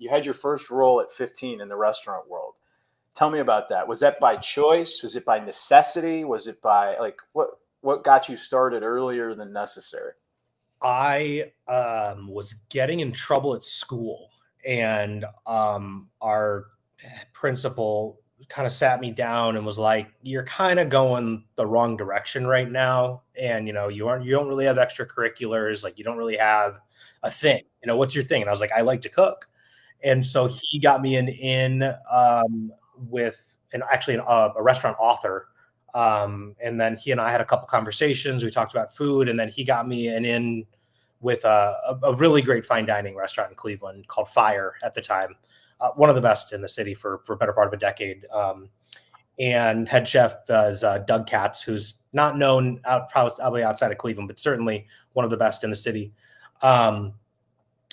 you had your first role at 15 in the restaurant world. Tell me about that. Was that by choice? Was it by necessity? Was it by like what got you started earlier than necessary? I was getting in trouble at school, and our principal kind of sat me down and was like, "You're kind of going the wrong direction right now, and you don't really have extracurriculars. Like, you don't really have a thing. What's your thing?" And I was like, "I like to cook," and so he got me with a restaurant author. And then he and I had a couple conversations. We talked about food, and then he got me an in with a really great fine dining restaurant in Cleveland called Fire at the time, one of the best in the city for a better part of a decade. And head chef is Doug Katz, who's not known probably outside of Cleveland, but certainly one of the best in the city.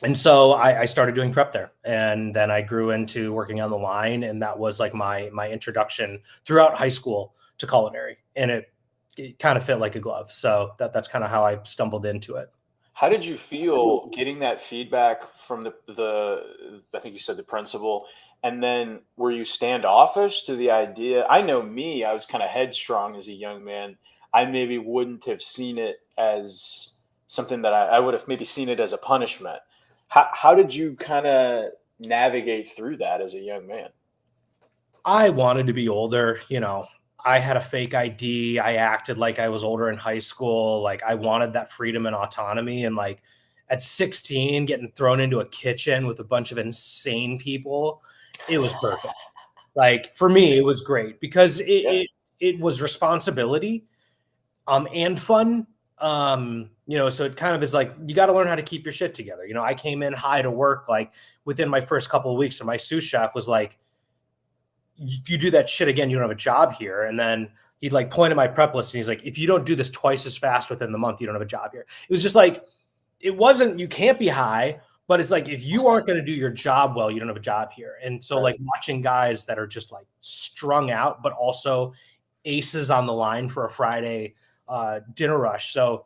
And so I started doing prep there, and then I grew into working on the line, and that was like my introduction throughout high school to culinary, and it kind of fit like a glove. So that's kind of how I stumbled into it. How did you feel getting that feedback from the I think you said the principal, and then were you standoffish to the idea? I know me, I was kind of headstrong as a young man. I maybe wouldn't have seen it as something that I would have maybe seen it as a punishment. How did you kind of navigate through that as a young man? I wanted to be older. I had a fake ID. I acted like I was older in high school. Like, I wanted that freedom and autonomy. And like at 16, getting thrown into a kitchen with a bunch of insane people, it was perfect. Like, for me, it was great because Yeah. it was responsibility, and fun. So it kind of is like, you got to learn how to keep your shit together. I came in high to work like within my first couple of weeks, and my sous chef was like, "If you do that shit again, you don't have a job here." And then he'd like point at my prep list, and he's like, "If you don't do this twice as fast within the month, you don't have a job here." It was just like, it wasn't, you can't be high, but it's like, if you aren't going to do your job well, you don't have a job here. And so Right. like watching guys that are just like strung out, but also aces on the line for a Friday dinner rush. So,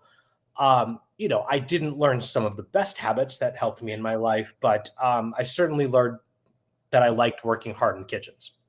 I didn't learn some of the best habits that helped me in my life, but I certainly learned that I liked working hard in kitchens.